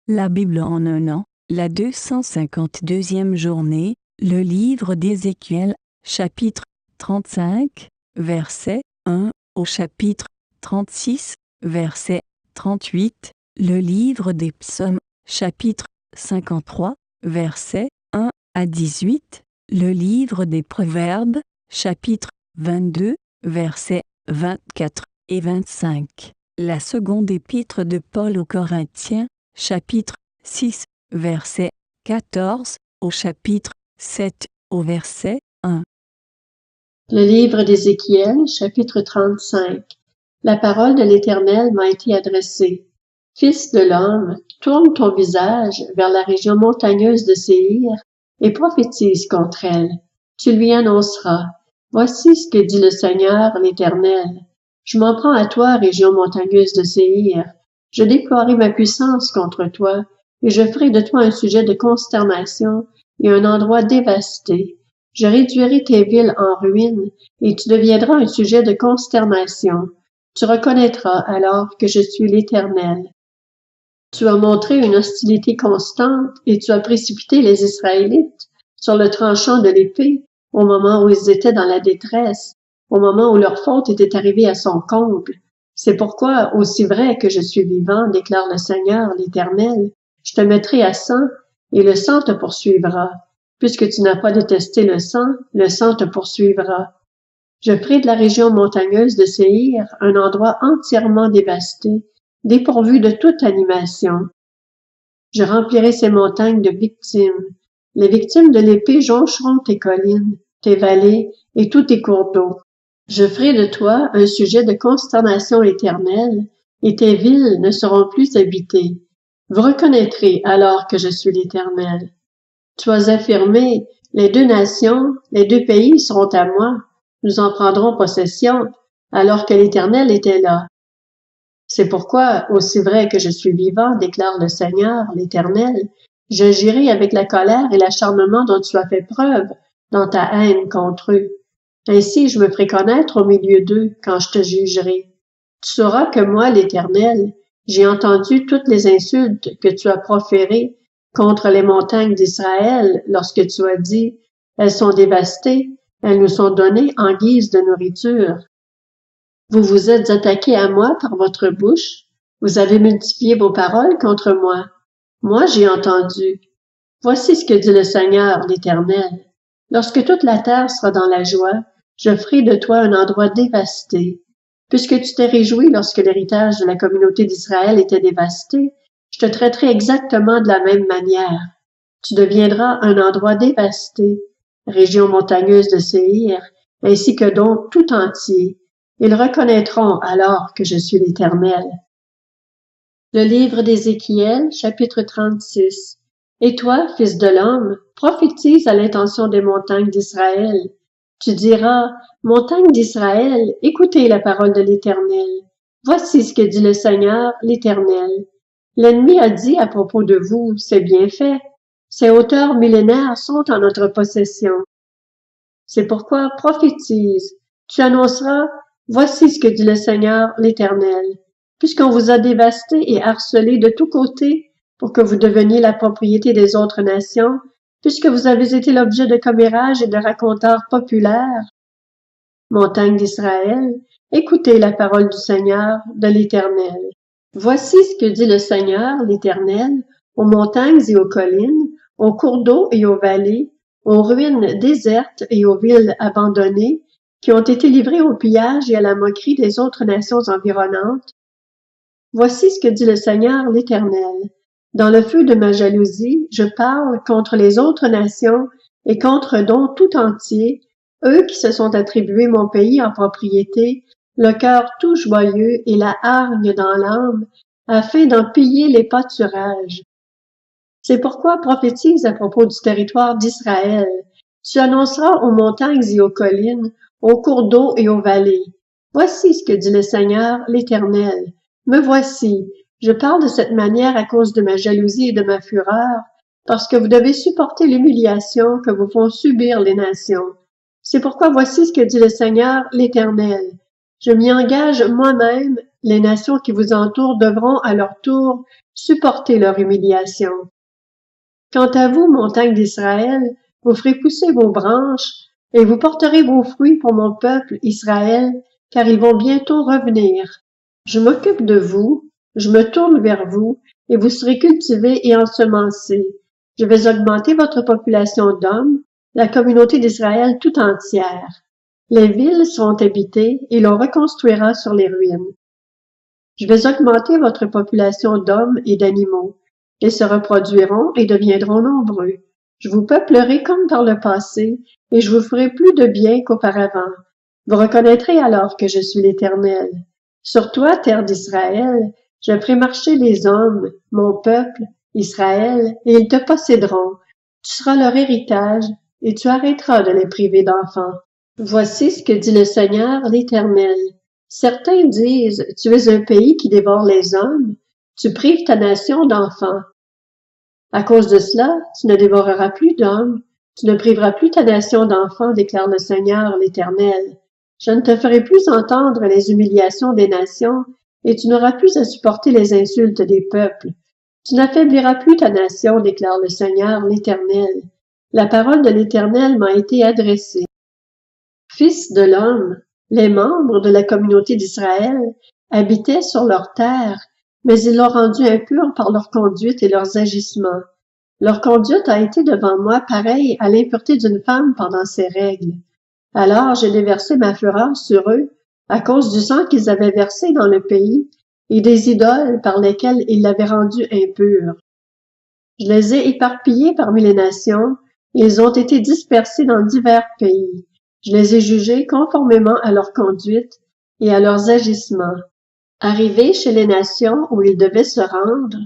La Bible en un an, la 252e journée, le livre d'Ézéchiel, chapitre 35, verset 1 au chapitre 36, verset 38, le livre des psaumes, chapitre 53, verset 1 à 18, le livre des proverbes, chapitre 22, versets 24 et 25, la seconde épître de Paul aux Corinthiens, chapitre 6, verset 14, au chapitre 7, au verset 1. Le livre d'Ézéchiel, chapitre 35. La parole de l'Éternel m'a été adressée. Fils de l'homme, tourne ton visage vers la région montagneuse de Séhir et prophétise contre elle. Tu lui annonceras. Voici ce que dit le Seigneur, l'Éternel. Je m'en prends à toi, région montagneuse de Séhir. Je déploierai ma puissance contre toi, et je ferai de toi un sujet de consternation et un endroit dévasté. Je réduirai tes villes en ruines, et tu deviendras un sujet de consternation. Tu reconnaîtras alors que je suis l'Éternel. Tu as montré une hostilité constante, et tu as précipité les Israélites sur le tranchant de l'épée, au moment où ils étaient dans la détresse, au moment où leur faute était arrivée à son comble. C'est pourquoi, aussi vrai que je suis vivant, déclare le Seigneur, l'Éternel, je te mettrai à sang, et le sang te poursuivra. Puisque tu n'as pas détesté le sang te poursuivra. Je ferai de la région montagneuse de Séhir un endroit entièrement dévasté, dépourvu de toute animation. Je remplirai ces montagnes de victimes. Les victimes de l'épée joncheront tes collines, tes vallées et tous tes cours d'eau. Je ferai de toi un sujet de consternation éternelle, et tes villes ne seront plus habitées. Vous reconnaîtrez alors que je suis l'Éternel. Tu as affirmé, les deux nations, les deux pays seront à moi. Nous en prendrons possession, alors que l'Éternel était là. C'est pourquoi, aussi vrai que je suis vivant, déclare le Seigneur, l'Éternel, j'agirai avec la colère et l'acharnement dont tu as fait preuve dans ta haine contre eux. Ainsi je me ferai connaître au milieu d'eux quand je te jugerai. Tu sauras que moi, l'Éternel, j'ai entendu toutes les insultes que tu as proférées contre les montagnes d'Israël lorsque tu as dit, elles sont dévastées, elles nous sont données en guise de nourriture. Vous vous êtes attaqués à moi par votre bouche, vous avez multiplié vos paroles contre moi. Moi j'ai entendu. Voici ce que dit le Seigneur, l'Éternel. Lorsque toute la terre sera dans la joie, je ferai de toi un endroit dévasté. Puisque tu t'es réjoui lorsque l'héritage de la communauté d'Israël était dévasté, je te traiterai exactement de la même manière. Tu deviendras un endroit dévasté, région montagneuse de Séhir, ainsi que donc tout entier. Ils reconnaîtront alors que je suis l'Éternel. Le livre d'Ézéchiel, chapitre 36. Et toi, fils de l'homme, prophétise à l'intention des montagnes d'Israël. Tu diras, montagnes d'Israël, écoutez la parole de l'Éternel. Voici ce que dit le Seigneur, l'Éternel. L'ennemi a dit à propos de vous, c'est bien fait. Ces hauteurs millénaires sont en notre possession. C'est pourquoi prophétise. Tu annonceras, voici ce que dit le Seigneur, l'Éternel. Puisqu'on vous a dévasté et harcelé de tous côtés pour que vous deveniez la propriété des autres nations, puisque vous avez été l'objet de commérages et de racontars populaires. Montagnes d'Israël, écoutez la parole du Seigneur, de l'Éternel. Voici ce que dit le Seigneur, l'Éternel, aux montagnes et aux collines, aux cours d'eau et aux vallées, aux ruines désertes et aux villes abandonnées, qui ont été livrées au pillage et à la moquerie des autres nations environnantes. Voici ce que dit le Seigneur, l'Éternel. Dans le feu de ma jalousie, je parle contre les autres nations et contre donc tout entier, eux qui se sont attribués mon pays en propriété, le cœur tout joyeux et la hargne dans l'âme, afin d'en piller les pâturages. C'est pourquoi prophétise à propos du territoire d'Israël. Tu annonceras aux montagnes et aux collines, aux cours d'eau et aux vallées. Voici ce que dit le Seigneur, l'Éternel. Me voici. Je parle de cette manière à cause de ma jalousie et de ma fureur, parce que vous devez supporter l'humiliation que vous font subir les nations. C'est pourquoi voici ce que dit le Seigneur, l'Éternel. Je m'y engage moi-même, les nations qui vous entourent devront à leur tour supporter leur humiliation. Quant à vous, montagnes d'Israël, vous ferez pousser vos branches et vous porterez vos fruits pour mon peuple Israël, car ils vont bientôt revenir. Je m'occupe de vous, je me tourne vers vous, et vous serez cultivés et ensemencés. Je vais augmenter votre population d'hommes, la communauté d'Israël tout entière. Les villes seront habitées et l'on reconstruira sur les ruines. Je vais augmenter votre population d'hommes et d'animaux. Ils se reproduiront et deviendront nombreux. Je vous peuplerai comme par le passé, et je vous ferai plus de bien qu'auparavant. Vous reconnaîtrez alors que je suis l'Éternel. Sur toi, terre d'Israël, je ferai marcher les hommes, mon peuple, Israël, et ils te posséderont. Tu seras leur héritage, et tu arrêteras de les priver d'enfants. Voici ce que dit le Seigneur l'Éternel. Certains disent, tu es un pays qui dévore les hommes, tu prives ta nation d'enfants. À cause de cela, tu ne dévoreras plus d'hommes, tu ne priveras plus ta nation d'enfants, déclare le Seigneur l'Éternel. Je ne te ferai plus entendre les humiliations des nations, et tu n'auras plus à supporter les insultes des peuples. Tu n'affaibliras plus ta nation, déclare le Seigneur l'Éternel. La parole de l'Éternel m'a été adressée. Fils de l'homme, les membres de la communauté d'Israël habitaient sur leur terre, mais ils l'ont rendue impure par leur conduite et leurs agissements. Leur conduite a été devant moi pareille à l'impureté d'une femme pendant ses règles. Alors j'ai déversé ma fureur sur eux à cause du sang qu'ils avaient versé dans le pays et des idoles par lesquelles ils l'avaient rendue impure. Je les ai éparpillés parmi les nations, et ils ont été dispersés dans divers pays. Je les ai jugés conformément à leur conduite et à leurs agissements. Arrivés chez les nations où ils devaient se rendre,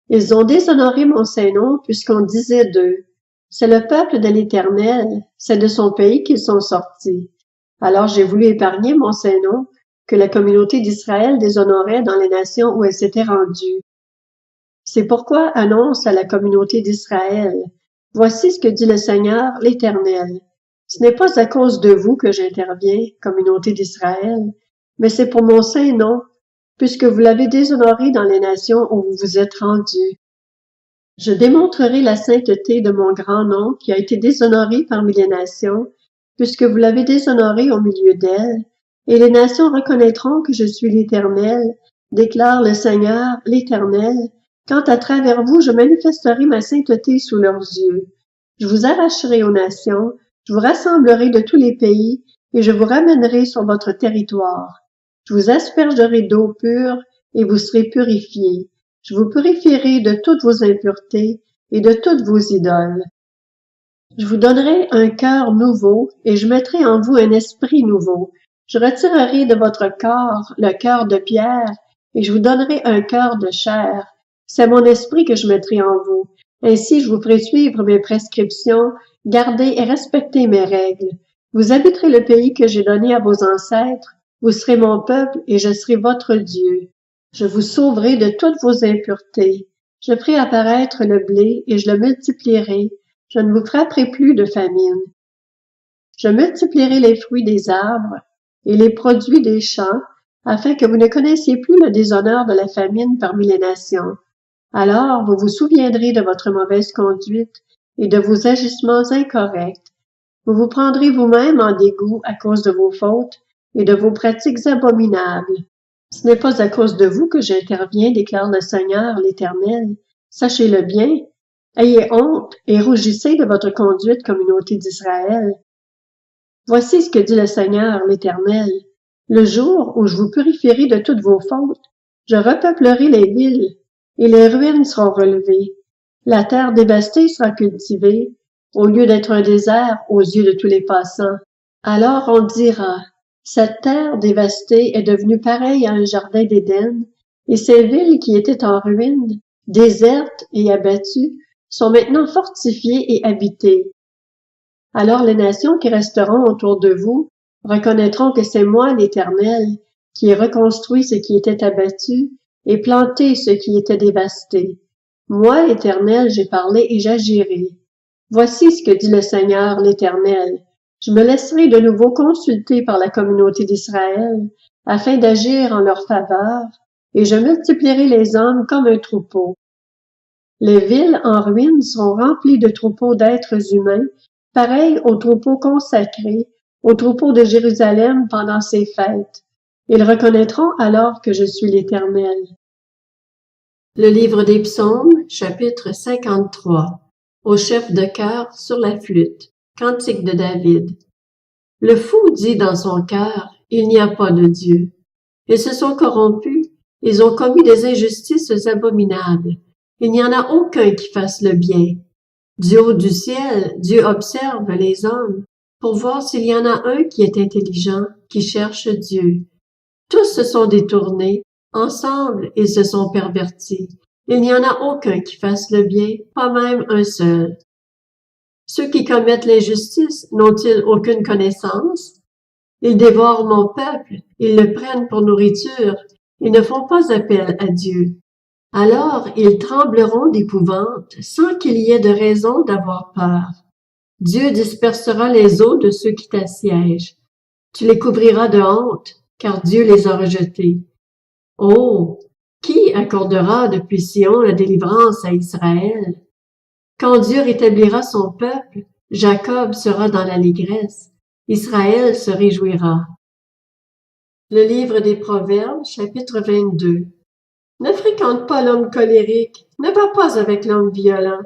ils ont déshonoré mon Saint-Nom puisqu'on disait d'eux, c'est le peuple de l'Éternel, c'est de son pays qu'ils sont sortis. Alors j'ai voulu épargner mon Saint-Nom que la communauté d'Israël déshonorait dans les nations où elle s'était rendue. C'est pourquoi annonce à la communauté d'Israël, voici ce que dit le Seigneur l'Éternel. Ce n'est pas à cause de vous que j'interviens, communauté d'Israël, mais c'est pour mon Saint-Nom, puisque vous l'avez déshonoré dans les nations où vous vous êtes rendus. Je démontrerai la sainteté de mon grand nom qui a été déshonoré parmi les nations, puisque vous l'avez déshonoré au milieu d'elles, et les nations reconnaîtront que je suis l'Éternel, déclare le Seigneur l'Éternel, quand à travers vous je manifesterai ma sainteté sous leurs yeux. Je vous arracherai aux nations, je vous rassemblerai de tous les pays, et je vous ramènerai sur votre territoire. Je vous aspergerai d'eau pure, et vous serez purifiés. Je vous purifierai de toutes vos impuretés et de toutes vos idoles. Je vous donnerai un cœur nouveau, et je mettrai en vous un esprit nouveau. Je retirerai de votre corps le cœur de pierre, et je vous donnerai un cœur de chair. C'est mon esprit que je mettrai en vous. Ainsi je vous ferai suivre mes prescriptions, garder et respecter mes règles. Vous habiterez le pays que j'ai donné à vos ancêtres. Vous serez mon peuple et je serai votre Dieu. Je vous sauverai de toutes vos impuretés. Je ferai apparaître le blé et je le multiplierai. Je ne vous frapperai plus de famine. Je multiplierai les fruits des arbres et les produits des champs, afin que vous ne connaissiez plus le déshonneur de la famine parmi les nations. Alors vous vous souviendrez de votre mauvaise conduite et de vos agissements incorrects. Vous vous prendrez vous-même en dégoût à cause de vos fautes et de vos pratiques abominables. Ce n'est pas à cause de vous que j'interviens, déclare le Seigneur l'Éternel. Sachez-le bien. Ayez honte et rougissez de votre conduite, communauté d'Israël. Voici ce que dit le Seigneur l'Éternel. Le jour où je vous purifierai de toutes vos fautes, je repeuplerai les villes, et les ruines seront relevées. La terre dévastée sera cultivée, au lieu d'être un désert aux yeux de tous les passants. Alors on dira, cette terre dévastée est devenue pareille à un jardin d'Éden, et ces villes qui étaient en ruine, désertes et abattues, sont maintenant fortifiées et habitées. Alors les nations qui resteront autour de vous reconnaîtront que c'est moi l'Éternel, qui ai reconstruit ce qui était abattu et planté ce qui était dévasté. Moi, l'Éternel, j'ai parlé et j'agirai. Voici ce que dit le Seigneur l'Éternel. Je me laisserai de nouveau consulter par la communauté d'Israël, afin d'agir en leur faveur, et je multiplierai les hommes comme un troupeau. Les villes en ruine sont remplies de troupeaux d'êtres humains, pareils aux troupeaux consacrés, aux troupeaux de Jérusalem pendant ses fêtes. Ils reconnaîtront alors que je suis l'Éternel. Le livre des Psaumes, chapitre 53. Au chef de chœur sur la flûte. Cantique de David. Le fou dit dans son cœur, il n'y a pas de Dieu. Ils se sont corrompus, ils ont commis des injustices abominables. Il n'y en a aucun qui fasse le bien. Du haut du ciel, Dieu observe les hommes pour voir s'il y en a un qui est intelligent, qui cherche Dieu. Tous se sont détournés, ensemble ils se sont pervertis. Il n'y en a aucun qui fasse le bien, pas même un seul. Ceux qui commettent l'injustice n'ont-ils aucune connaissance? Ils dévorent mon peuple, ils le prennent pour nourriture, ils ne font pas appel à Dieu. Alors ils trembleront d'épouvante, sans qu'il y ait de raison d'avoir peur. Dieu dispersera les eaux de ceux qui t'assiègent. Tu les couvriras de honte, car Dieu les a rejetés. Oh! Qui accordera depuis Sion la délivrance à Israël? Quand Dieu rétablira son peuple, Jacob sera dans l'allégresse, Israël se réjouira. Le livre des Proverbes, chapitre 22. Ne fréquente pas l'homme colérique, ne va pas avec l'homme violent.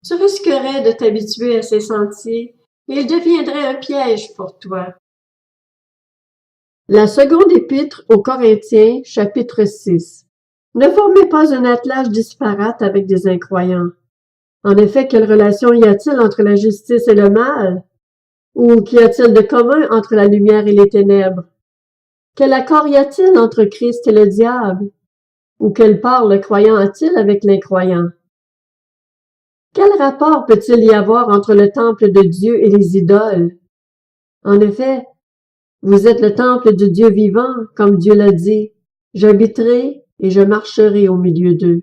Tu risquerais de t'habituer à ses sentiers, et il deviendrait un piège pour toi. La seconde épître aux Corinthiens, chapitre 6. Ne formez pas un attelage disparate avec des incroyants. En effet, quelle relation y a-t-il entre la justice et le mal? Ou qu'y a-t-il de commun entre la lumière et les ténèbres? Quel accord y a-t-il entre Christ et le diable? Ou quelle part le croyant a-t-il avec l'incroyant? Quel rapport peut-il y avoir entre le temple de Dieu et les idoles? En effet, vous êtes le temple du Dieu vivant, comme Dieu l'a dit. J'habiterai et je marcherai au milieu d'eux.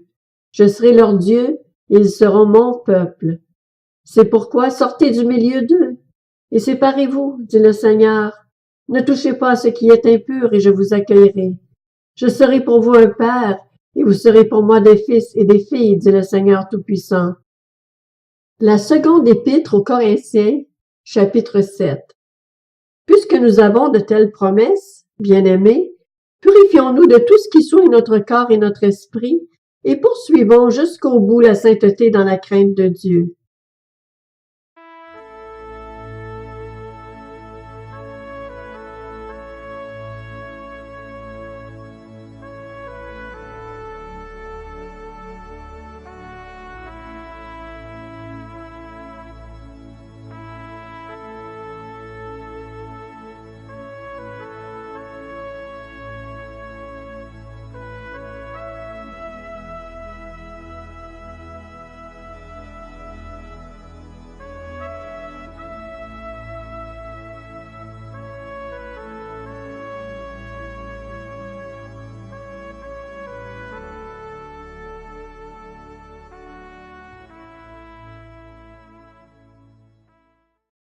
Je serai leur Dieu, et ils seront mon peuple. C'est pourquoi sortez du milieu d'eux, et séparez-vous, dit le Seigneur. Ne touchez pas à ce qui est impur, et je vous accueillerai. Je serai pour vous un père, et vous serez pour moi des fils et des filles, dit le Seigneur Tout-Puissant. La seconde épître aux Corinthiens, chapitre 7. Puisque nous avons de telles promesses, bien-aimés, purifions-nous de tout ce qui souille notre corps et notre esprit, et poursuivons jusqu'au bout la sainteté dans la crainte de Dieu.